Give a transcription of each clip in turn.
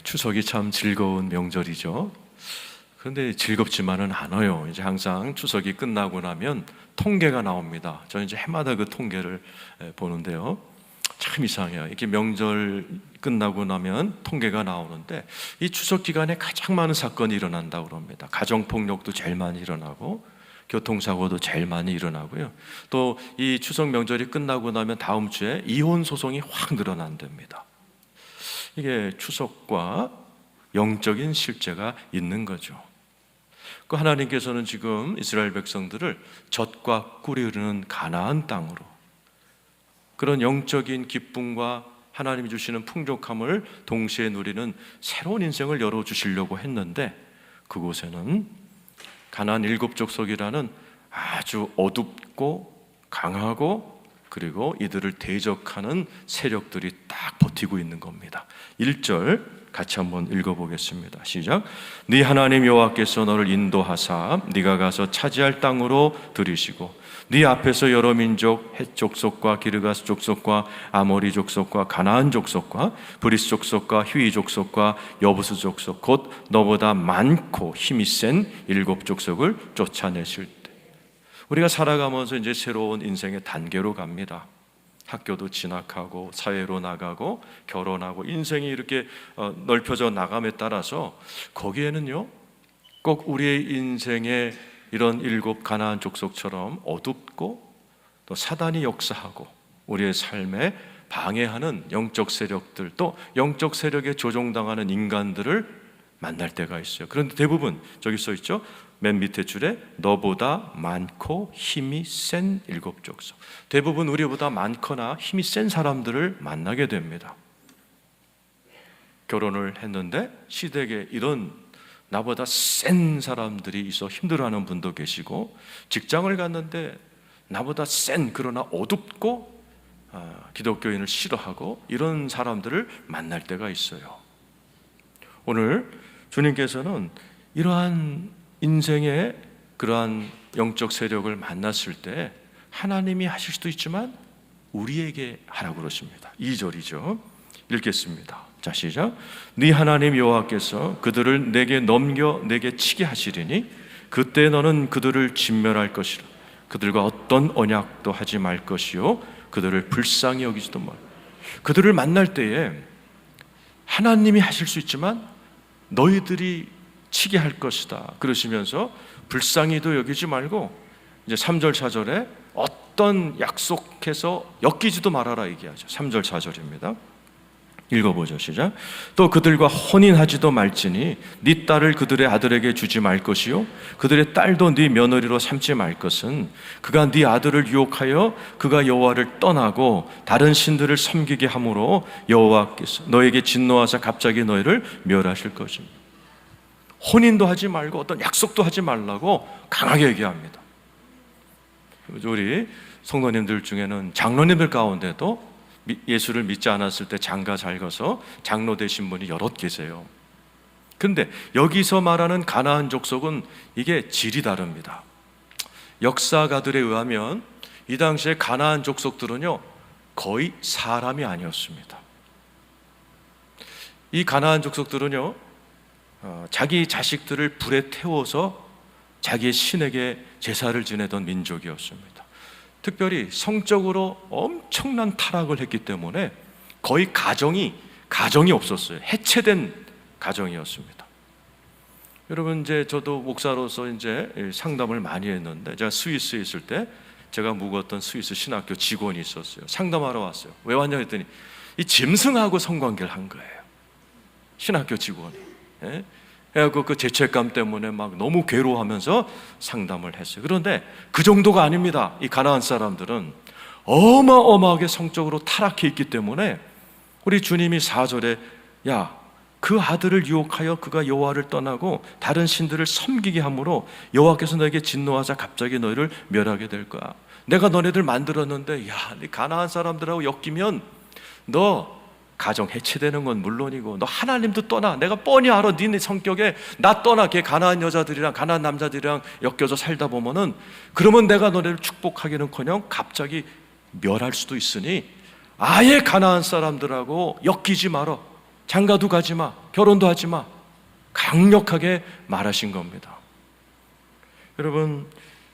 추석이 참 즐거운 명절이죠. 그런데 즐겁지만은 않아요. 이제 항상 추석이 끝나고 나면 통계가 나옵니다. 저는 이제 해마다 그 통계를 보는데요. 참 이상해요. 이렇게 명절 끝나고 나면 통계가 나오는데 이 추석 기간에 가장 많은 사건이 일어난다고 그럽니다. 가정폭력도 제일 많이 일어나고 교통사고도 제일 많이 일어나고요. 또 이 추석 명절이 끝나고 나면 다음 주에 이혼 소송이 확 늘어난답니다. 이게 추석과 영적인 실제가 있는 거죠. 그 하나님께서는 지금 이스라엘 백성들을 젖과 꿀이 흐르는 가나안 땅으로, 그런 영적인 기쁨과 하나님이 주시는 풍족함을 동시에 누리는 새로운 인생을 열어주시려고 했는데, 그곳에는 가나안 일곱 족속이라는 아주 어둡고 강하고 그리고 이들을 대적하는 세력들이 딱 버티고 있는 겁니다. 1절 같이 한번 읽어보겠습니다. 시작. 네 하나님 여호와께서 너를 인도하사 네가 가서 차지할 땅으로 들이시고 네 앞에서 여러 민족 헷 족속과 기르가스 족속과 아모리 족속과 가나안 족속과 브리스 족속과 휘위 족속과 여부스 족속 곧 너보다 많고 힘이 센 일곱 족속을 쫓아내실 때, 우리가 살아가면서 이제 새로운 인생의 단계로 갑니다. 학교도 진학하고 사회로 나가고 결혼하고 인생이 이렇게 넓혀져 나감에 따라서 거기에는요 꼭 우리의 인생에 이런 일곱 가나안 족속처럼 어둡고 또 사단이 역사하고 우리의 삶에 방해하는 영적 세력들, 또 영적 세력에 조종당하는 인간들을 만날 때가 있어요. 그런데 대부분 저기 써 있죠. 맨 밑에 줄에 너보다 많고 힘이 센 일곱 족속. 대부분 우리보다 많거나 힘이 센 사람들을 만나게 됩니다. 결혼을 했는데 시댁에 이런 나보다 센 사람들이 있어 힘들어하는 분도 계시고, 직장을 갔는데 나보다 센 그러나 어둡고 기독교인을 싫어하고 이런 사람들을 만날 때가 있어요. 오늘 주님께서는 이러한 인생의 그러한 영적 세력을 만났을 때 하나님이 하실 수도 있지만 우리에게 하라고 그러십니다. 2절이죠. 읽겠습니다. 자, 시작. 네 하나님 여호와께서 그들을 내게 넘겨 내게 치게 하시리니 그때 너는 그들을 진멸할 것이라. 그들과 어떤 언약도 하지 말 것이요 그들을 불쌍히 여기지도 말. 그들을 만날 때에 하나님이 하실 수 있지만 너희들이 치게 할 것이다 그러시면서 불쌍히도 여기지 말고 이제 3절 4절에 어떤 약속해서 엮이지도 말아라 얘기하죠. 3절 4절입니다. 읽어보죠. 시작. 또 그들과 혼인하지도 말지니 네 딸을 그들의 아들에게 주지 말 것이요 그들의 딸도 네 며느리로 삼지 말 것은 그가 네 아들을 유혹하여 그가 여호와를 떠나고 다른 신들을 섬기게 함으로 여호와께서 너에게 진노하사 갑자기 너희를 멸하실 것입니다. 혼인도 하지 말고 어떤 약속도 하지 말라고 강하게 얘기합니다. 우리 성도님들 중에는 장로님들 가운데도 예수를 믿지 않았을 때 장가 잘 가서 장로 되신 분이 여럿 계세요. 그런데 여기서 말하는 가나안 족속은 이게 질이 다릅니다. 역사가들에 의하면 이 당시에 가나안 족속들은요 거의 사람이 아니었습니다. 이 가나안 족속들은요 자기 자식들을 불에 태워서 자기의 신에게 제사를 지내던 민족이었습니다. 특별히 성적으로 엄청난 타락을 했기 때문에 거의 가정이 없었어요. 해체된 가정이었습니다. 여러분, 이제 저도 목사로서 이제 상담을 많이 했는데, 제가 스위스에 있을 때 제가 묵었던 스위스 신학교 직원이 있었어요. 상담하러 왔어요. 왜 왔냐 했더니 이 짐승하고 성관계를 한 거예요. 신학교 직원이. 그래갖고 그 죄책감 때문에 막 너무 괴로워하면서 상담을 했어요. 그런데 그 정도가 아닙니다. 이 가나안 사람들은 어마어마하게 성적으로 타락해 있기 때문에 우리 주님이 4절에 야, 그 아들을 유혹하여 그가 여호와를 떠나고 다른 신들을 섬기게 함으로 여호와께서 너에게 진노하자 갑자기 너희를 멸하게 될 거야. 내가 너네들 만들었는데 야, 네 가나안 사람들하고 엮이면 너 가정 해체되는 건 물론이고 너 하나님도 떠나. 내가 뻔히 알아. 니네 성격에 나 떠나. 걔 가나안 여자들이랑 가나안 남자들이랑 엮여서 살다 보면은 그러면 내가 너네를 축복하기는커녕 갑자기 멸할 수도 있으니 아예 가나안 사람들하고 엮이지 말어. 장가도 가지 마, 결혼도 하지 마, 강력하게 말하신 겁니다. 여러분,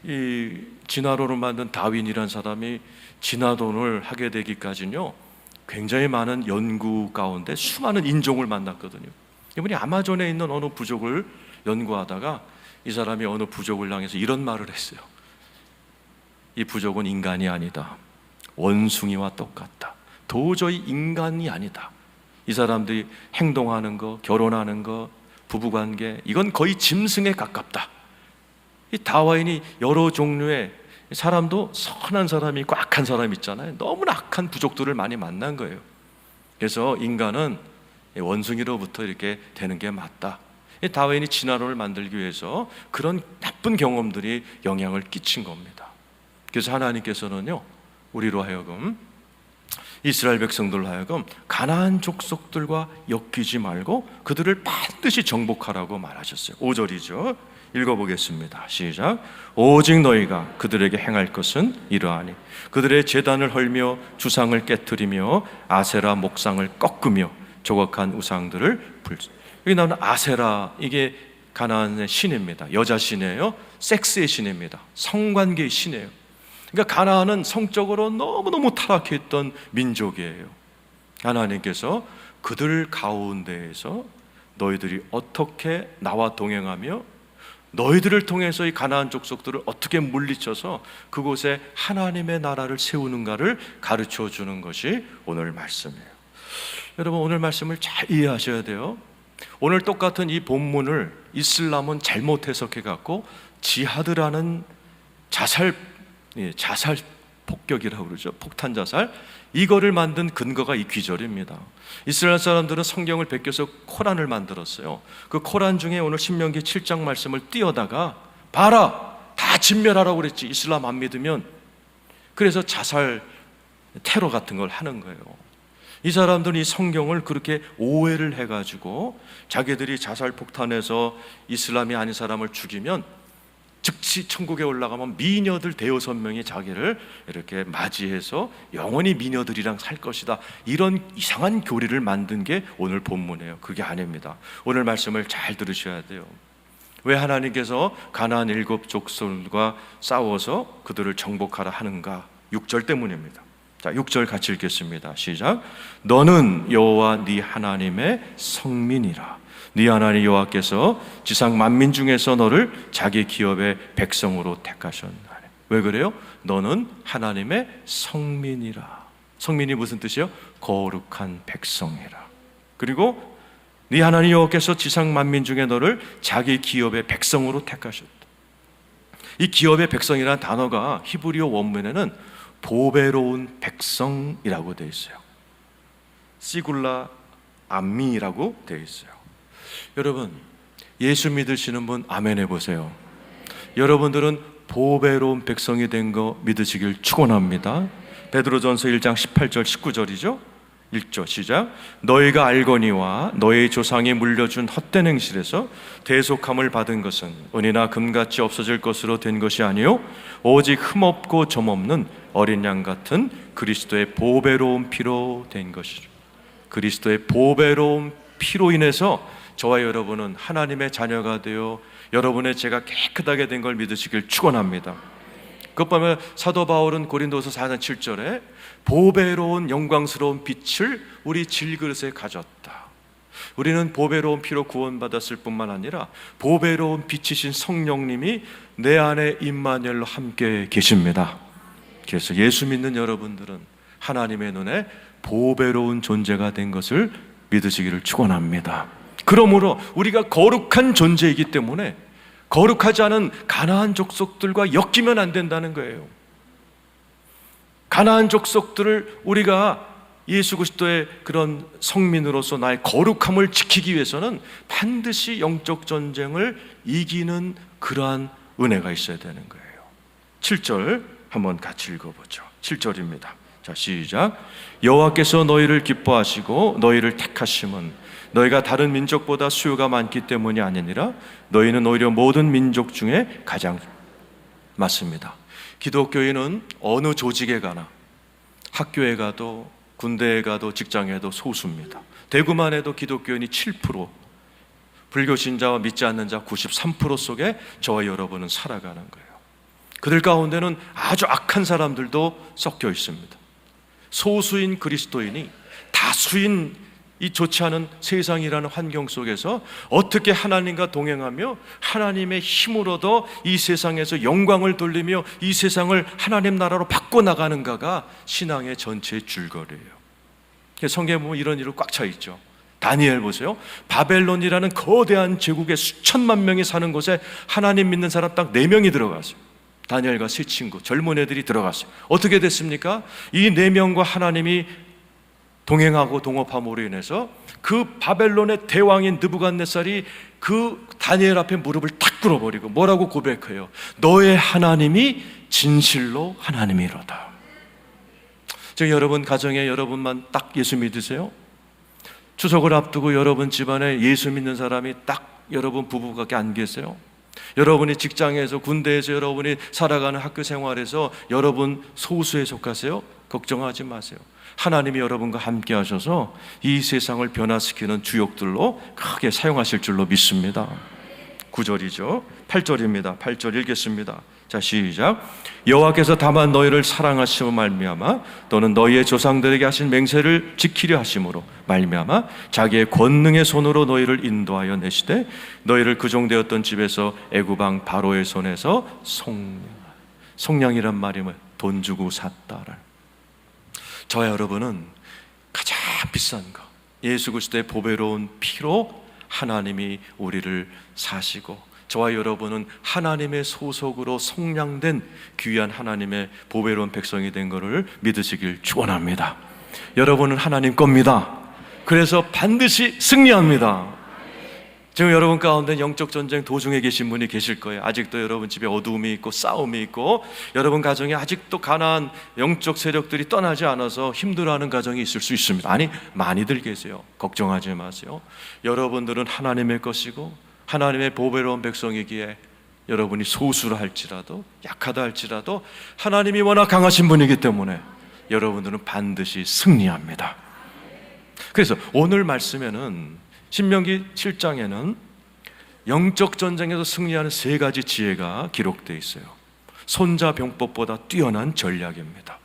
이 진화론을 만든 다윈이라는 사람이 진화론을 하게 되기까지는요, 굉장히 많은 연구 가운데 수많은 인종을 만났거든요. 이분이 아마존에 있는 어느 부족을 연구하다가 이 사람이 어느 부족을 향해서 이런 말을 했어요. 이 부족은 인간이 아니다. 원숭이와 똑같다. 도저히 인간이 아니다. 이 사람들이 행동하는 거, 결혼하는 거, 부부관계, 이건 거의 짐승에 가깝다. 이 다윈이 여러 종류의 사람도 선한 사람이 있고 악한 사람이 있잖아요. 너무나 악한 부족들을 많이 만난 거예요. 그래서 인간은 원숭이로부터 이렇게 되는 게 맞다. 다윈이 진화론을 만들기 위해서 그런 나쁜 경험들이 영향을 끼친 겁니다. 그래서 하나님께서는요, 우리로 하여금, 이스라엘 백성들로 하여금 가나안 족속들과 엮이지 말고 그들을 반드시 정복하라고 말하셨어요. 5절이죠. 읽어보겠습니다. 시작. 오직 너희가 그들에게 행할 것은 이러하니 그들의 제단을 헐며 주상을 깨트리며 아세라 목상을 꺾으며 조각한 우상들을 여기 나오는 아세라, 이게 가나안의 신입니다. 여자 신이에요. 섹스의 신입니다. 성관계의 신이에요. 그러니까 가나안은 성적으로 너무너무 타락했던 민족이에요. 하나님께서 그들 가운데에서 너희들이 어떻게 나와 동행하며 너희들을 통해서 이 가나안 족속들을 어떻게 물리쳐서 그곳에 하나님의 나라를 세우는가를 가르쳐 주는 것이 오늘 말씀이에요. 여러분, 오늘 말씀을 잘 이해하셔야 돼요. 오늘 똑같은 이 본문을 이슬람은 잘못 해석해 갖고 지하드라는 자살 폭격이라고 그러죠. 폭탄 자살, 이거를 만든 근거가 이 귀절입니다. 이스라엘 사람들은 성경을 베껴서 코란을 만들었어요. 그 코란 중에 오늘 신명기 7장 말씀을 띄어다가 봐라, 다 진멸하라고 그랬지, 이슬람 안 믿으면. 그래서 자살 테러 같은 걸 하는 거예요. 이 사람들은 이 성경을 그렇게 오해를 해가지고 자기들이 자살 폭탄에서 이슬람이 아닌 사람을 죽이면 즉시 천국에 올라가면 미녀들 대여섯 명이 자기를 이렇게 맞이해서 영원히 미녀들이랑 살 것이다, 이런 이상한 교리를 만든 게 오늘 본문이에요. 그게 아닙니다. 오늘 말씀을 잘 들으셔야 돼요. 왜 하나님께서 가나안 7 족속들과 싸워서 그들을 정복하라 하는가? 6절 때문입니다. 자, 6절 같이 읽겠습니다. 시작. 너는 여호와 네 하나님의 성민이라. 네 하나님 여호와께서 지상 만민 중에서 너를 자기 기업의 백성으로 택하셨나니. 왜 그래요? 너는 하나님의 성민이라. 성민이 무슨 뜻이요? 거룩한 백성이라. 그리고 네 하나님 여호와께서 지상 만민 중에 너를 자기 기업의 백성으로 택하셨다. 이 기업의 백성이라는 단어가 히브리어 원문에는 보배로운 백성이라고 되어 있어요. 시굴라 암미라고 되어 있어요. 여러분, 예수 믿으시는 분 아멘 해보세요. 여러분들은 보배로운 백성이 된 거 믿으시길 축원합니다. 베드로전서 1장 18절 19절이죠. 읽죠. 시작. 너희가 알거니와 너희 조상이 물려준 헛된 행실에서 대속함을 받은 것은 은이나 금같이 없어질 것으로 된 것이 아니요 오직 흠없고 점없는 어린 양 같은 그리스도의 보배로운 피로 된 것이죠. 그리스도의 보배로운 피로 인해서 저와 여러분은 하나님의 자녀가 되어 여러분의 죄가 깨끗하게 된 걸 믿으시길 축원합니다. 그것 보면 사도 바울은 고린도서 4장 7절에 보배로운 영광스러운 빛을 우리 질그릇에 가졌다. 우리는 보배로운 피로 구원받았을 뿐만 아니라 보배로운 빛이신 성령님이 내 안에 임마누엘로 함께 계십니다. 그래서 예수 믿는 여러분들은 하나님의 눈에 보배로운 존재가 된 것을 믿으시기를 축원합니다. 그러므로 우리가 거룩한 존재이기 때문에 거룩하지 않은 가나안 족속들과 엮이면 안 된다는 거예요. 가나안 족속들을 우리가 예수 그리스도의 그런 성민으로서 나의 거룩함을 지키기 위해서는 반드시 영적 전쟁을 이기는 그러한 은혜가 있어야 되는 거예요. 7절 한번 같이 읽어보죠. 7절입니다. 자, 시작. 여호와께서 너희를 기뻐하시고 너희를 택하심은 너희가 다른 민족보다 수요가 많기 때문이 아니니라. 너희는 오히려 모든 민족 중에 가장 맞습니다. 기독교인은 어느 조직에 가나, 학교에 가도 군대에 가도 직장에도 소수입니다. 대구만 해도 기독교인이 7%, 불교 신자와 믿지 않는 자 93% 속에 저와 여러분은 살아가는 거예요. 그들 가운데는 아주 악한 사람들도 섞여 있습니다. 소수인 그리스도인이 다수인 이 좋지 않은 세상이라는 환경 속에서 어떻게 하나님과 동행하며 하나님의 힘으로도 이 세상에서 영광을 돌리며 이 세상을 하나님 나라로 바꿔나가는가가 신앙의 전체의 줄거리예요. 성경에 보면 이런 일로 꽉 차 있죠. 다니엘 보세요. 바벨론이라는 거대한 제국에 수천만 명이 사는 곳에 하나님 믿는 사람 딱 4명이 들어갔어요. 다니엘과 세 친구, 젊은 애들이 들어갔어요. 어떻게 됐습니까? 이 4명과 하나님이 동행하고 동업함으로 인해서 그 바벨론의 대왕인 느부갓네살이 그 다니엘 앞에 무릎을 탁 꿇어버리고 뭐라고 고백해요? 너의 하나님이 진실로 하나님이로다. 지금 여러분 가정에 여러분만 딱 예수 믿으세요? 추석을 앞두고 여러분 집안에 예수 믿는 사람이 딱 여러분 부부밖에 안 계세요? 여러분이 직장에서, 군대에서, 여러분이 살아가는 학교 생활에서 여러분 소수에 속하세요? 걱정하지 마세요. 하나님이 여러분과 함께 하셔서 이 세상을 변화시키는 주역들로 크게 사용하실 줄로 믿습니다. 9절이죠. 8절입니다. 8절 읽겠습니다. 자, 시작. 여호와께서 다만 너희를 사랑하시며 말미암아 또는 너희의 조상들에게 하신 맹세를 지키려 하심으로 말미암아 자기의 권능의 손으로 너희를 인도하여 내시되 너희를 그종되었던 집에서 애굽 왕 바로의 손에서 속량이란 말이 뭐예요? 돈 주고 샀다라. 저와 여러분은 가장 비싼 거, 예수 그리스도의 보배로운 피로 하나님이 우리를 사시고 저와 여러분은 하나님의 소속으로 속량된 귀한 하나님의 보배로운 백성이 된 것을 믿으시길 축원합니다. 여러분은 하나님 겁니다. 그래서 반드시 승리합니다. 지금 여러분 가운데 영적 전쟁 도중에 계신 분이 계실 거예요. 아직도 여러분 집에 어두움이 있고 싸움이 있고 여러분 가정에 아직도 가난한 영적 세력들이 떠나지 않아서 힘들어하는 가정이 있을 수 있습니다. 아니, 많이들 계세요. 걱정하지 마세요. 여러분들은 하나님의 것이고 하나님의 보배로운 백성이기에 여러분이 소수라 할지라도 약하다 할지라도 하나님이 워낙 강하신 분이기 때문에 여러분들은 반드시 승리합니다. 그래서 오늘 말씀에는 신명기 7장에는 영적 전쟁에서 승리하는 3가지 지혜가 기록되어 있어요. 손자병법보다 뛰어난 전략입니다.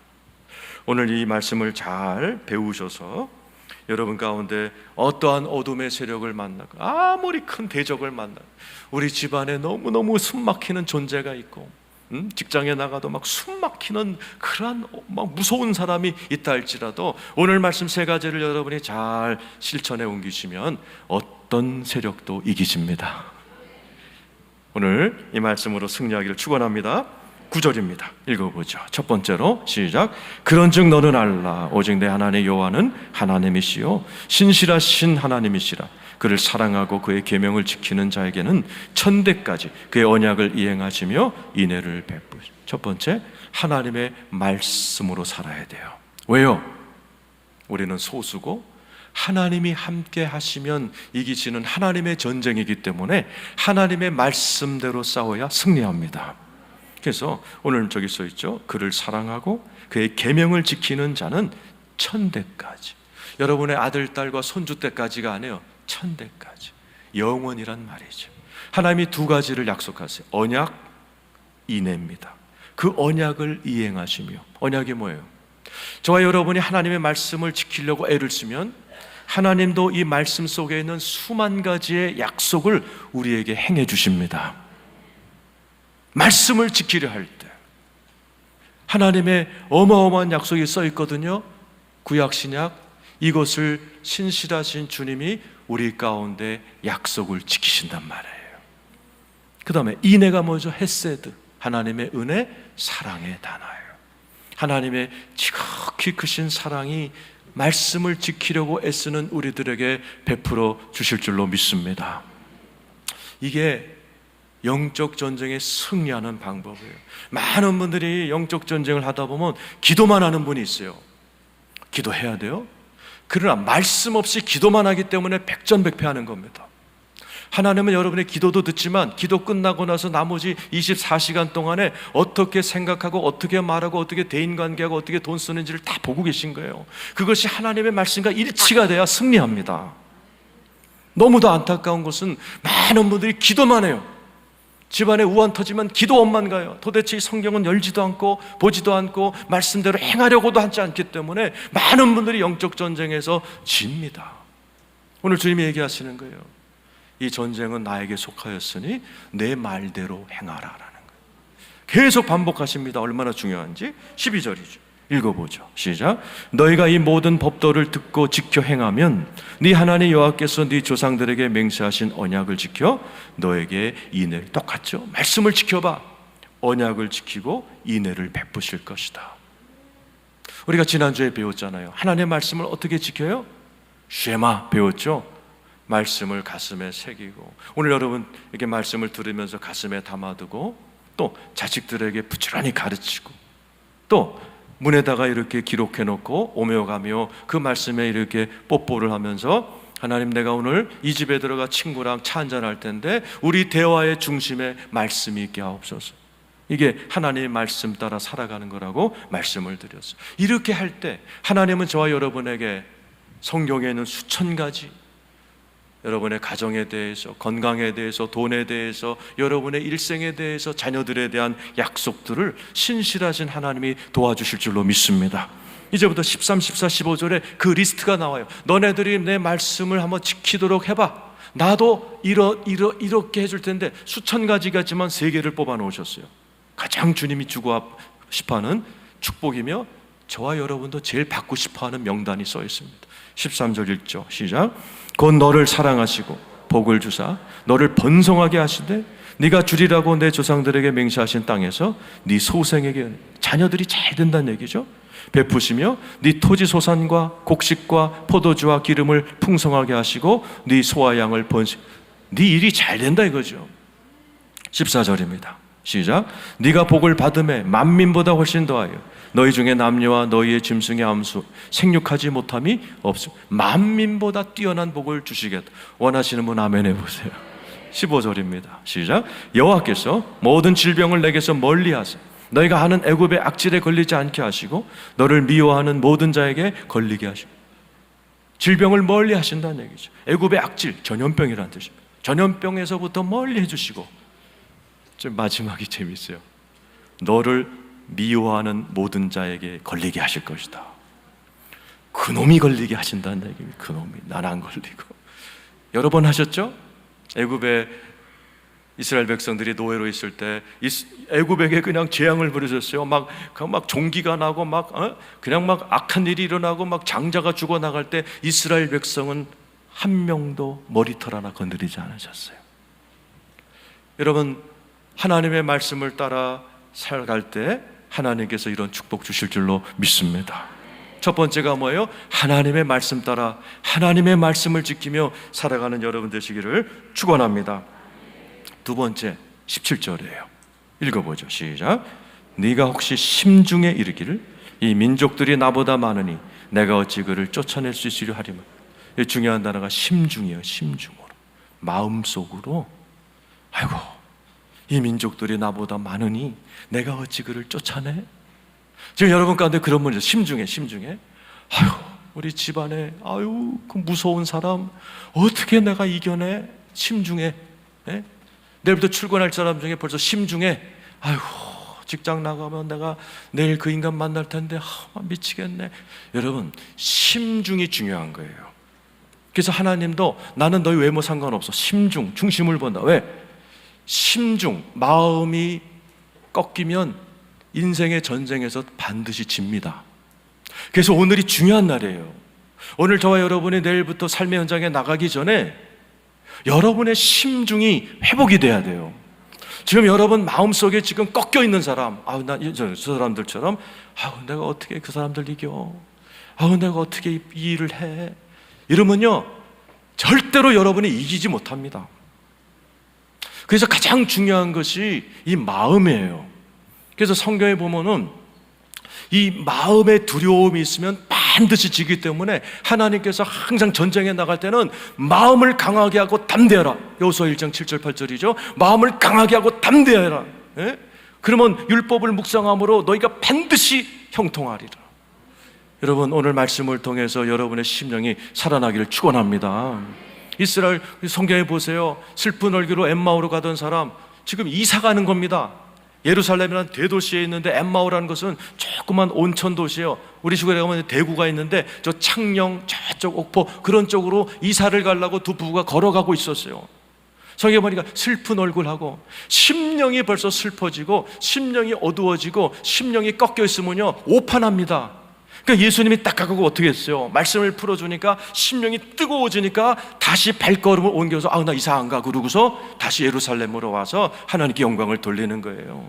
오늘 이 말씀을 잘 배우셔서 여러분 가운데 어떠한 어둠의 세력을 만나고 아무리 큰 대적을 만나고 우리 집안에 너무너무 숨막히는 존재가 있고 직장에 나가도 막 숨막히는 그러한 막 무서운 사람이 있다 할지라도 오늘 말씀 3가지를 여러분이 잘 실천해 옮기시면 어떤 세력도 이기십니다. 오늘 이 말씀으로 승리하기를 축원합니다. 9절입니다. 읽어보죠. 첫 번째로 시작. 그런즉 너는 알라 오직 내 하나님 여호와는 하나님이시요 신실하신 하나님이시라. 그를 사랑하고 그의 계명을 지키는 자에게는 천대까지 그의 언약을 이행하시며 인애를 베푸시오. 첫 번째, 하나님의 말씀으로 살아야 돼요. 왜요? 우리는 소수고 하나님이 함께 하시면 이기시는 하나님의 전쟁이기 때문에 하나님의 말씀대로 싸워야 승리합니다. 그래서 오늘 저기 써 있죠. 그를 사랑하고 그의 계명을 지키는 자는 천대까지. 여러분의 아들, 딸과 손주 때까지가 아니에요. 천대까지. 영원이란 말이죠. 하나님이 2가지를 약속하세요. 언약, 인애입니다. 그 언약을 이행하시며. 언약이 뭐예요? 저와 여러분이 하나님의 말씀을 지키려고 애를 쓰면 하나님도 이 말씀 속에 있는 수만 가지의 약속을 우리에게 행해 주십니다. 말씀을 지키려 할 때 하나님의 어마어마한 약속이 써 있거든요. 구약 신약 이것을 신실하신 주님이 우리 가운데 약속을 지키신단 말이에요. 그 다음에 인애가 뭐죠? 헤세드, 하나님의 은혜, 사랑의 단어예요. 하나님의 지극히 크신 사랑이 말씀을 지키려고 애쓰는 우리들에게 베풀어 주실 줄로 믿습니다. 이게 영적 전쟁에 승리하는 방법이에요. 많은 분들이 영적 전쟁을 하다 보면 기도만 하는 분이 있어요. 기도해야 돼요. 그러나 말씀 없이 기도만 하기 때문에 백전백패하는 겁니다. 하나님은 여러분의 기도도 듣지만 기도 끝나고 나서 나머지 24시간 동안에 어떻게 생각하고 어떻게 말하고 어떻게 대인관계하고 어떻게 돈 쓰는지를 다 보고 계신 거예요. 그것이 하나님의 말씀과 일치가 돼야 승리합니다. 너무도 안타까운 것은 많은 분들이 기도만 해요. 집안에 우환 터지면 기도원만 가요. 도대체 이 성경은 열지도 않고 보지도 않고 말씀대로 행하려고도 하지 않기 때문에 많은 분들이 영적 전쟁에서 집니다. 오늘 주님이 얘기하시는 거예요. 이 전쟁은 나에게 속하였으니 내 말대로 행하라라는 거예요. 계속 반복하십니다. 얼마나 중요한지. 12절이죠. 읽어보죠. 시작. 너희가 이 모든 법도를 듣고 지켜 행하면 네 하나님 여호와께서 네 조상들에게 맹세하신 언약을 지켜 너에게 인애를, 똑같죠? 말씀을 지켜봐. 언약을 지키고 인애를 베푸실 것이다. 우리가 지난주에 배웠잖아요. 하나님의 말씀을 어떻게 지켜요? 쉐마 배웠죠? 말씀을 가슴에 새기고, 오늘 여러분 이렇게 말씀을 들으면서 가슴에 담아두고 또 자식들에게 부지런히 가르치고 또 문에다가 이렇게 기록해 놓고 오며 가며 그 말씀에 이렇게 뽀뽀를 하면서, 하나님, 내가 오늘 이 집에 들어가 친구랑 차 한잔 할 텐데 우리 대화의 중심에 말씀이 있게 하옵소서. 이게 하나님의 말씀 따라 살아가는 거라고 말씀을 드렸어요. 이렇게 할 때 하나님은 저와 여러분에게 성경에 있는 수천 가지, 여러분의 가정에 대해서, 건강에 대해서, 돈에 대해서, 여러분의 일생에 대해서, 자녀들에 대한 약속들을 신실하신 하나님이 도와주실 줄로 믿습니다. 이제부터 13, 14, 15절에 그 리스트가 나와요. 너네들이 내 말씀을 한번 지키도록 해봐. 나도 이렇게 해줄 텐데, 수천 가지가 있지만 3개를 뽑아 놓으셨어요. 가장 주님이 주고 싶어하는 축복이며 저와 여러분도 제일 받고 싶어하는 명단이 써 있습니다. 13절 읽죠. 시작. 곧 너를 사랑하시고 복을 주사 너를 번성하게 하시되 네가 주리라고 내 조상들에게 맹세하신 땅에서 네 소생에게, 자녀들이 잘 된다는 얘기죠. 베푸시며 네 토지 소산과 곡식과 포도주와 기름을 풍성하게 하시고 네 소와 양을 네 일이 잘 된다 이거죠. 14절입니다. 시작. 네가 복을 받음에 만민보다 훨씬 더하여 너희 중에 남녀와 너희의 짐승의 암수 생육하지 못함이 없음. 만민보다 뛰어난 복을 주시겠다. 원하시는 분 아멘 해보세요. 15절입니다. 시작. 여호와께서 모든 질병을 내게서 멀리하사 너희가 하는 애굽의 악질에 걸리지 않게 하시고 너를 미워하는 모든 자에게 걸리게 하시고. 질병을 멀리 하신다는 얘기죠. 애굽의 악질, 전염병이라는 뜻입니다. 전염병에서부터 멀리 해주시고, 좀 마지막이 재밌어요. 너를 미워하는 모든 자에게 걸리게 하실 것이다. 그놈이 걸리게 하신다는 얘기입니다. 그놈이, 난 안 걸리고. 여러 번 하셨죠? 애굽에 이스라엘 백성들이 노예로 있을 때 애굽에게 그냥 재앙을 부르셨어요. 막 종기가 나고 그냥 막 악한 일이 일어나고 막 장자가 죽어 나갈 때 이스라엘 백성은 한 명도 머리털 하나 건드리지 않으셨어요. 여러분, 하나님의 말씀을 따라 살아갈 때 하나님께서 이런 축복 주실 줄로 믿습니다. 첫 번째가 뭐예요? 하나님의 말씀 따라 하나님의 말씀을 지키며 살아가는 여러분 되시기를 축원합니다. 두 번째, 17절이에요. 읽어보죠. 시작. 네가 혹시 심중에 이르기를 이 민족들이 나보다 많으니 내가 어찌 그를 쫓아낼 수 있으려 하리만. 이 중요한 단어가 심중이에요. 심중으로, 마음속으로. 아이고, 이 민족들이 나보다 많으니 내가 어찌 그를 쫓아내? 지금 여러분 가운데 그런 분이죠. 심중에. 아유, 우리 집안에 그 무서운 사람 어떻게 내가 이겨내? 심중에. 예? 내일부터 출근할 사람 중에 벌써 심중에, 아유, 직장 나가면 내가 내일 그 인간 만날 텐데 미치겠네. 여러분, 심중이 중요한 거예요. 그래서 하나님도 나는 너희 외모 상관없어. 심중, 중심을 본다. 왜? 심중, 마음이 꺾이면 인생의 전쟁에서 반드시 집니다. 그래서 오늘이 중요한 날이에요. 오늘 저와 여러분이 내일부터 삶의 현장에 나가기 전에 여러분의 심중이 회복이 돼야 돼요. 지금 여러분 마음속에 지금 꺾여 있는 사람, 저 사람들처럼 내가 어떻게 그 사람들 이겨? 내가 어떻게 이 일을 해? 이러면요, 절대로 여러분이 이기지 못합니다. 그래서 가장 중요한 것이 이 마음이에요. 그래서 성경에 보면은 이 마음의 두려움이 있으면 반드시 지기 때문에 하나님께서 항상 전쟁에 나갈 때는 마음을 강하게 하고 담대하라. 여호수아 1장 7절 8절이죠. 마음을 강하게 하고 담대하라. 예? 그러면 율법을 묵상함으로 너희가 반드시 형통하리라. 여러분, 오늘 말씀을 통해서 여러분의 심령이 살아나기를 축원합니다. 이스라엘 성경에 보세요. 슬픈 얼굴로 엠마오로 가던 사람 지금 이사 가는 겁니다. 예루살렘이라는 대도시에 있는데 엠마오라는 것은 조그만 온천 도시예요. 우리 시골에 가면 대구가 있는데 저 창녕 저쪽 옥포 그런 쪽으로 이사를 가려고 두 부부가 걸어가고 있었어요. 성경에 보니까 슬픈 얼굴하고 심령이 벌써 슬퍼지고 심령이 어두워지고 심령이 꺾여 있으면요 오판합니다. 그러니까 예수님이 딱 가고 어떻게 했어요? 말씀을 풀어주니까 심령이 뜨거워지니까 다시 발걸음을 옮겨서 나 이사 안 가 그러고서 다시 예루살렘으로 와서 하나님께 영광을 돌리는 거예요.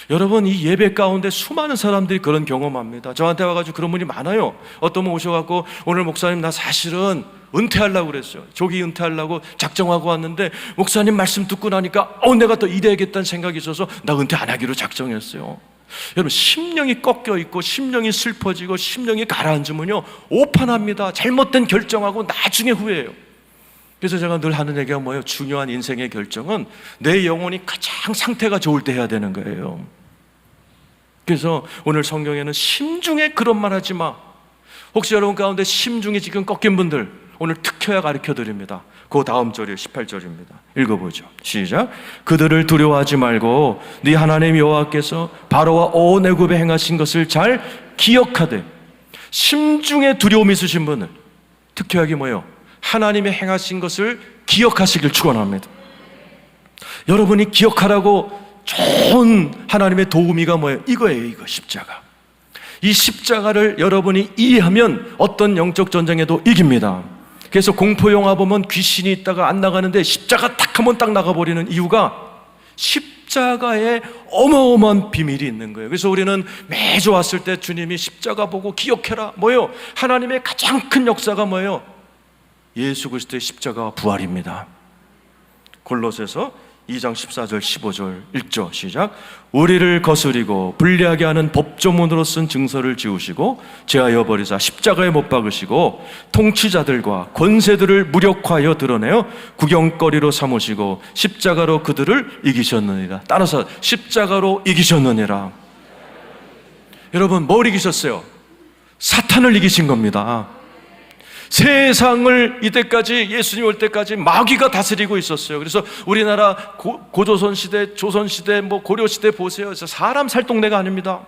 여러분, 이 예배 가운데 수많은 사람들이 그런 경험합니다. 저한테 와가지고 그런 분이 많아요. 어떤 분 오셔갖고 오늘 목사님 나 사실은 은퇴하려고 그랬어요. 조기 은퇴하려고 작정하고 왔는데 목사님 말씀 듣고 나니까 내가 더 일해야겠다는 생각이 있어서 나 은퇴 안 하기로 작정했어요. 여러분, 심령이 꺾여 있고 심령이 슬퍼지고 심령이 가라앉으면요 오판합니다. 잘못된 결정하고 나중에 후회해요. 그래서 제가 늘 하는 얘기가 뭐예요? 중요한 인생의 결정은 내 영혼이 가장 상태가 좋을 때 해야 되는 거예요. 그래서 오늘 성경에는 심중에 그런 말 하지 마. 혹시 여러분 가운데 심중이 지금 꺾인 분들 오늘 특효야 가르쳐 드립니다. 그 다음 절이 18절입니다. 읽어보죠. 시작. 그들을 두려워하지 말고 네 하나님 여호와께서 바로와 온 애굽에 행하신 것을 잘 기억하되. 심중에 두려움이 있으신 분은 특효약이 뭐예요? 하나님의 행하신 것을 기억하시길 축원합니다. 여러분이 기억하라고 좋은 하나님의 도우미가 뭐예요? 이거예요. 이거 십자가. 이 십자가를 여러분이 이해하면 어떤 영적 전쟁에도 이깁니다. 그래서 공포 영화 보면 귀신이 있다가 안 나가는데 십자가 딱 하면 딱 나가버리는 이유가 십자가에 어마어마한 비밀이 있는 거예요. 그래서 우리는 매주 왔을 때 주님이 십자가 보고 기억해라. 뭐예요? 하나님의 가장 큰 역사가 뭐예요? 예수 그리스도의 십자가와 부활입니다. 골로새서 2장 14절 15절 읽죠. 시작. 우리를 거스리고 불리하게 하는 법조문으로 쓴 증서를 지우시고 제하여 버리사 십자가에 못 박으시고 통치자들과 권세들을 무력화하여 드러내어 구경거리로 삼으시고 십자가로 그들을 이기셨느니라. 따라서 십자가로 이기셨느니라. 여러분, 뭘 이기셨어요? 사탄을 이기신 겁니다. 세상을 이때까지 예수님 올 때까지 마귀가 다스리고 있었어요. 그래서 우리나라 고조선 시대, 조선 시대, 고려 시대 보세요. 사람 살 동네가 아닙니다.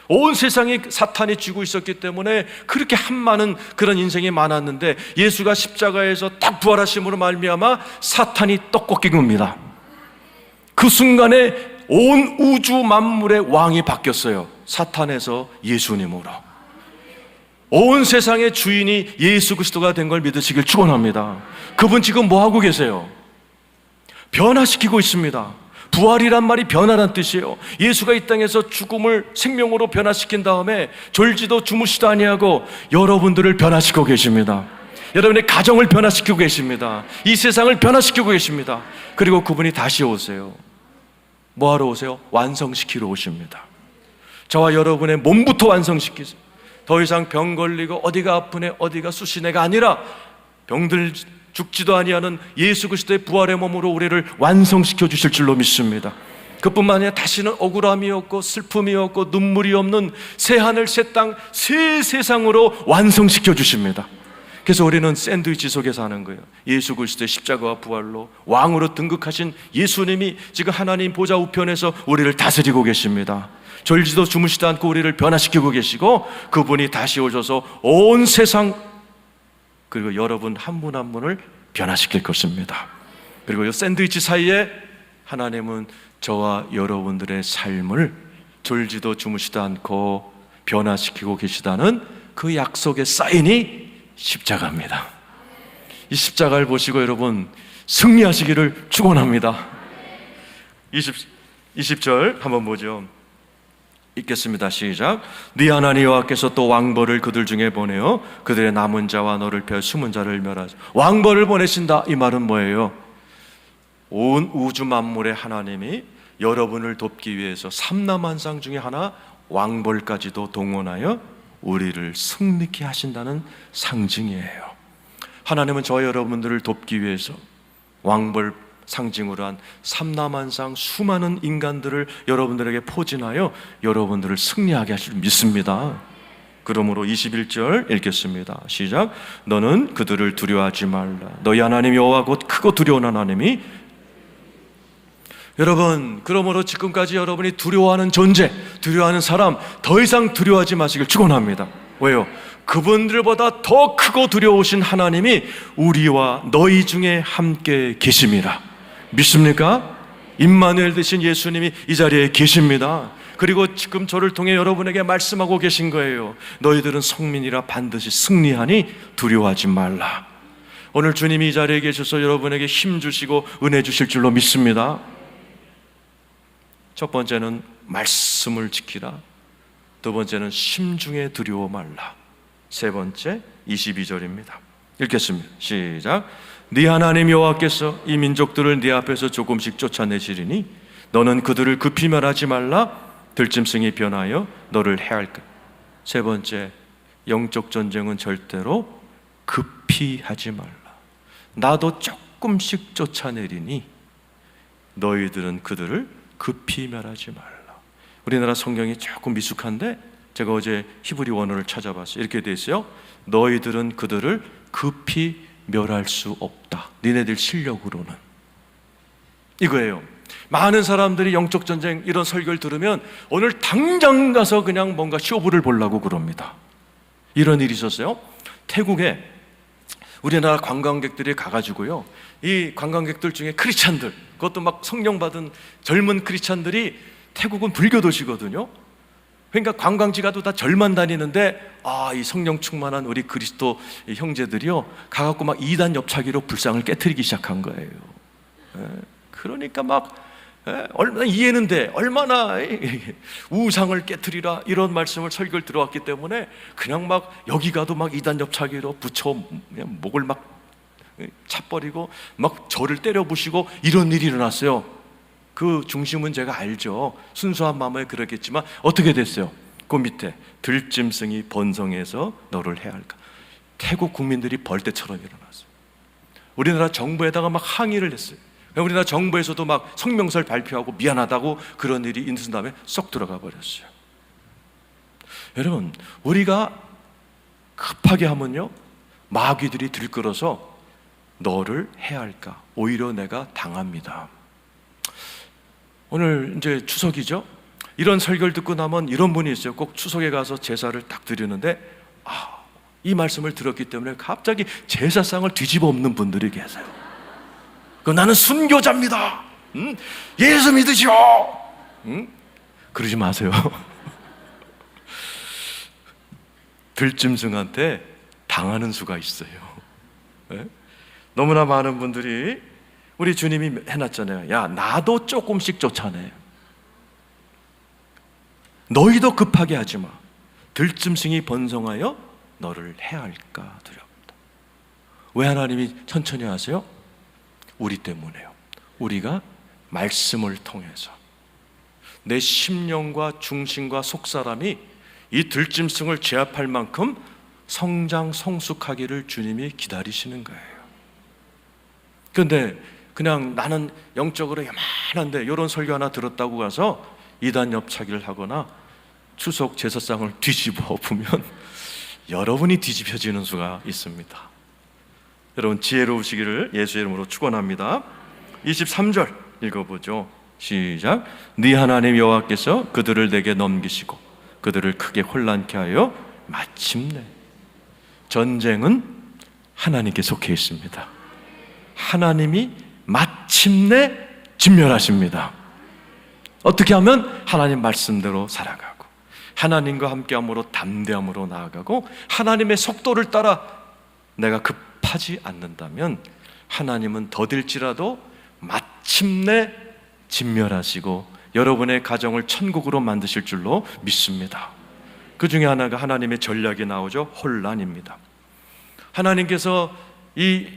온 세상이 사탄이 쥐고 있었기 때문에 그렇게 한많은 그런 인생이 많았는데 예수가 십자가에서 딱 부활하심으로 말미암아 사탄이 떡꺾인 겁니다. 그 순간에 온 우주 만물의 왕이 바뀌었어요. 사탄에서 예수님으로. 온 세상의 주인이 예수 그리스도가 된 걸 믿으시길 축원합니다. 그분 지금 뭐 하고 계세요? 변화시키고 있습니다. 부활이란 말이 변화란 뜻이에요. 예수가 이 땅에서 죽음을 생명으로 변화시킨 다음에 졸지도 주무시도 아니하고 여러분들을 변화시키고 계십니다. 여러분의 가정을 변화시키고 계십니다. 이 세상을 변화시키고 계십니다. 그리고 그분이 다시 오세요. 뭐 하러 오세요? 완성시키러 오십니다. 저와 여러분의 몸부터 완성시키세요. 더 이상 병 걸리고 어디가 아프네 어디가 쑤시네가 아니라 병들 죽지도 아니하는 예수 그리스도의 부활의 몸으로 우리를 완성시켜 주실 줄로 믿습니다. 그뿐만 아니라 다시는 억울함이 없고 슬픔이 없고 눈물이 없는 새 하늘 새 땅 새 세상으로 완성시켜 주십니다. 그래서 우리는 샌드위치 속에 사는 거예요. 예수 그리스도의 십자가와 부활로 왕으로 등극하신 예수님이 지금 하나님 보좌 우편에서 우리를 다스리고 계십니다. 졸지도 주무시도 않고 우리를 변화시키고 계시고 그분이 다시 오셔서 온 세상 그리고 여러분 한 분 한 분을 변화시킬 것입니다. 그리고 이 샌드위치 사이에 하나님은 저와 여러분들의 삶을 졸지도 주무시도 않고 변화시키고 계시다는 그 약속의 사인이 십자가입니다. 이 십자가를 보시고 여러분 승리하시기를 축원합니다. 20절 한번 보죠. 읽겠습니다. 시작. 네 하나님 여호와께서 또 왕벌을 그들 중에 보내어 그들의 남은 자와 너를 펴 숨은 자를 멸하자. 왕벌을 보내신다. 이 말은 뭐예요? 온 우주 만물의 하나님이 여러분을 돕기 위해서 삼라만상 중에 하나 왕벌까지도 동원하여 우리를 승리케 하신다는 상징이에요. 하나님은 저와 여러분들을 돕기 위해서 왕벌 상징으로 한 삼라만상 수많은 인간들을 여러분들에게 포진하여 여러분들을 승리하게 하실 줄 믿습니다. 그러므로 21절 읽겠습니다. 시작. 너는 그들을 두려워하지 말라. 너희 하나님 여호와 곧 크고 두려운 하나님이. 여러분, 그러므로 지금까지 여러분이 두려워하는 존재, 두려워하는 사람 더 이상 두려워하지 마시길 축원합니다. 왜요? 그분들보다 더 크고 두려우신 하나님이 우리와 너희 중에 함께 계심이라. 믿습니까? 임마누엘 되신 예수님이 이 자리에 계십니다. 그리고 지금 저를 통해 여러분에게 말씀하고 계신 거예요. 너희들은 성민이라 반드시 승리하니 두려워하지 말라. 오늘 주님이 이 자리에 계셔서 여러분에게 힘 주시고 은혜 주실 줄로 믿습니다. 첫 번째는 말씀을 지키라. 두 번째는 심중에 두려워 말라. 세 번째 22절입니다. 읽겠습니다. 시작. 네 하나님 여호와께서 이 민족들을 네 앞에서 조금씩 쫓아내시리니 너는 그들을 급히 멸하지 말라. 들짐승이 변하여 너를 해할까. 세 번째, 영적 전쟁은 절대로 급히 하지 말라. 나도 조금씩 쫓아내리니 너희들은 그들을 급히 멸하지 말라. 우리나라 성경이 조금 미숙한데 제가 어제 히브리 원어를 찾아봤어요. 이렇게 돼 있어요. 너희들은 그들을 급히 멸할 수 없다. 니네들 실력으로는. 이거예요. 많은 사람들이 영적 전쟁 이런 설교를 들으면 오늘 당장 가서 그냥 뭔가 쇼부를 보려고 그럽니다. 이런 일이 있었어요. 태국에 우리나라 관광객들이 가가지고요, 이 관광객들 중에 크리스찬들, 그것도 막 성령 받은 젊은 크리스찬들이, 태국은 불교 도시거든요. 그러니까 관광지 가도 다 절만 다니는데 이 성령 충만한 우리 그리스도 형제들이요 가갖고 막 이단 옆차기로 불상을 깨트리기 시작한 거예요. 그러니까 막 얼마나 이해는 돼, 얼마나 우상을 깨트리라 이런 말씀을 설교를 들어왔기 때문에 그냥 막 여기 가도 막 이단 옆차기로 붙여 그냥 목을 막 차버리고 막 저를 때려 부시고 이런 일이 일어났어요. 그 중심은 제가 알죠. 순수한 마음에 그러겠지만 어떻게 됐어요? 그 밑에 들짐승이 번성해서 너를 해할까. 태국 국민들이 벌떼처럼 일어났어요. 우리나라 정부에다가 막 항의를 했어요. 우리나라 정부에서도 막 성명서를 발표하고 미안하다고 그런 일이 있는 다음에 쏙 들어가 버렸어요. 여러분, 우리가 급하게 하면요 마귀들이 들끓어서 너를 해할까. 오히려 내가 당합니다. 오늘 이제 추석이죠. 이런 설교를 듣고 나면 이런 분이 있어요. 꼭 추석에 가서 제사를 딱 드리는데 이 말씀을 들었기 때문에 갑자기 제사상을 뒤집어 엎는 분들이 계세요. 나는 순교자입니다. 예수 믿으시오. 그러지 마세요. 들짐승한테 당하는 수가 있어요. 네? 너무나 많은 분들이 우리 주님이 해놨잖아요. 야, 나도 조금씩 쫓아내. 너희도 급하게 하지 마. 들짐승이 번성하여 너를 해할까 두렵다. 왜 하나님이 천천히 하세요? 우리 때문에요. 우리가 말씀을 통해서 내 심령과 중심과 속사람이 이 들짐승을 제압할 만큼 성장 성숙하기를 주님이 기다리시는 거예요. 그런데 그냥 나는 영적으로 요만한데 이런 설교 하나 들었다고 가서 이단 옆차기를 하거나 추석 제사상을 뒤집어 엎으면 여러분이 뒤집혀지는 수가 있습니다. 여러분 지혜로우시기를 예수의 이름으로 축원합니다. 23절 읽어보죠. 시작. 네 하나님 여호와께서 그들을 내게 넘기시고 그들을 크게 혼란케 하여 마침내. 전쟁은 하나님께 속해 있습니다. 하나님이 마침내 진멸하십니다. 어떻게 하면? 하나님 말씀대로 살아가고 하나님과 함께함으로 담대함으로 나아가고 하나님의 속도를 따라 내가 급하지 않는다면 하나님은 더딜지라도 마침내 진멸하시고 여러분의 가정을 천국으로 만드실 줄로 믿습니다. 그 중에 하나가 하나님의 전략이 나오죠. 혼란입니다. 하나님께서 이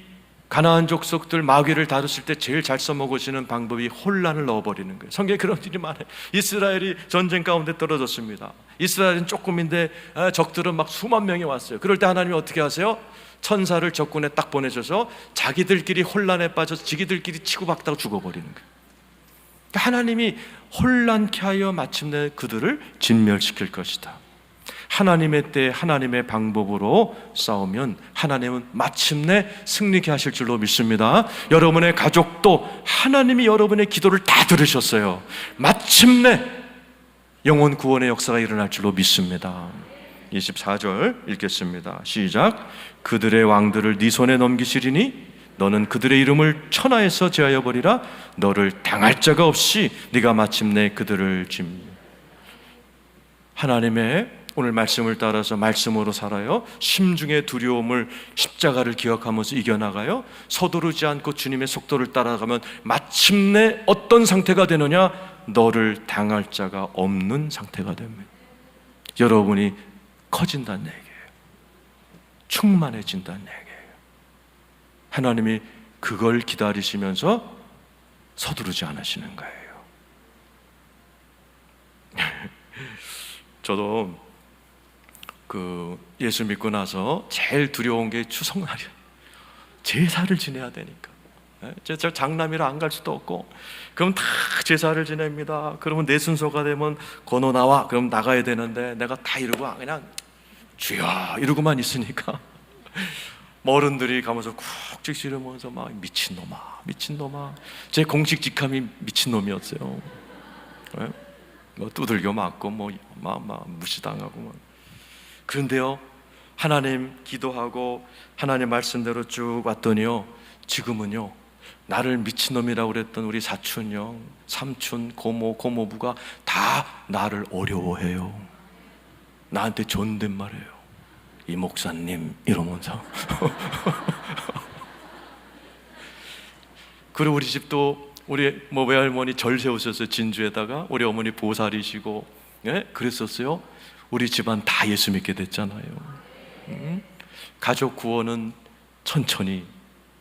가나안 족속들 마귀를 다루실 때 제일 잘 써먹으시는 방법이 혼란을 넣어버리는 거예요. 성경에 그런 일이 많아요. 이스라엘이 전쟁 가운데 떨어졌습니다. 이스라엘은 조금인데 적들은 막 수만 명이 왔어요. 그럴 때 하나님이 어떻게 하세요? 천사를 적군에 딱 보내줘서 자기들끼리 혼란에 빠져서 자기들끼리 치고받다가 죽어버리는 거예요. 하나님이 혼란케 하여 마침내 그들을 진멸시킬 것이다. 하나님의 때에 하나님의 방법으로 싸우면 하나님은 마침내 승리케 하실 줄로 믿습니다. 여러분의 가족도 하나님이 여러분의 기도를 다 들으셨어요. 마침내 영혼 구원의 역사가 일어날 줄로 믿습니다. 24절 읽겠습니다. 시작. 그들의 왕들을 네 손에 넘기시리니 너는 그들의 이름을 천하에서 제하여 버리라. 너를 당할 자가 없이 네가 마침내 그들을 하나님의 오늘 말씀을 따라서 말씀으로 살아요. 심중의 두려움을 십자가를 기억하면서 이겨나가요. 서두르지 않고 주님의 속도를 따라가면 마침내 어떤 상태가 되느냐? 너를 당할 자가 없는 상태가 됩니다. 여러분이 커진다는 얘기예요. 충만해진다는 얘기예요. 하나님이 그걸 기다리시면서 서두르지 않으시는 거예요. 저도 예수 믿고 나서 제일 두려운 게 추석날이에요. 제사를 지내야 되니까. 저 장남이라 안 갈 수도 없고, 그럼 다 제사를 지냅니다. 그러면 내 순서가 되면 건호 나와. 그럼 나가야 되는데 내가 다 이러고 그냥 주여 이러고만 있으니까 어른들이 가면서 쿡 찍으면서 막 미친놈아. 제 공식 직함이 미친놈이었어요. 뭐 두들겨 맞고 막 무시당하고 막. 그런데요, 하나님 기도하고 하나님 말씀대로 쭉 왔더니요, 지금은요 나를 미친놈이라고 그랬던 우리 사촌, 삼촌, 고모부가 다 나를 어려워해요. 나한테 존댓말해요. 이 목사님 이러면서. 그리고 우리 집도 우리 외할머니 절 세우셔서 진주에다가 우리 어머니 보살이시고, 그랬었어요. 우리 집안 다 예수 믿게 됐잖아요. 가족 구원은 천천히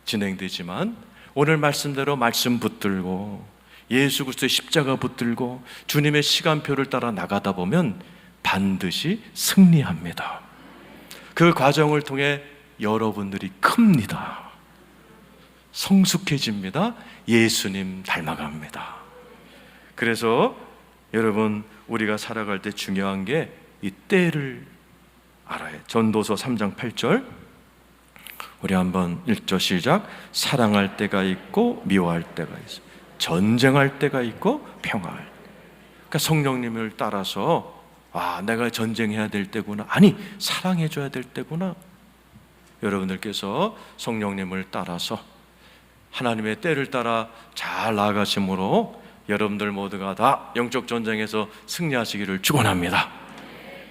진행되지만 오늘 말씀대로 말씀 붙들고 예수 그리스도의 십자가 붙들고 주님의 시간표를 따라 나가다 보면 반드시 승리합니다. 그 과정을 통해 여러분들이 큽니다. 성숙해집니다. 예수님 닮아갑니다. 그래서 여러분, 우리가 살아갈 때 중요한 게 이 때를 알아요. 전도서 3장 8절 우리 한번 읽죠. 시작. 사랑할 때가 있고 미워할 때가 있어. 전쟁할 때가 있고 평화할 때. 그러니까 성령님을 따라서 내가 전쟁해야 될 때구나. 아니, 사랑해줘야 될 때구나. 여러분들께서 성령님을 따라서 하나님의 때를 따라 잘 나아가심으로 여러분들 모두가 다 영적 전쟁에서 승리하시기를 축원합니다.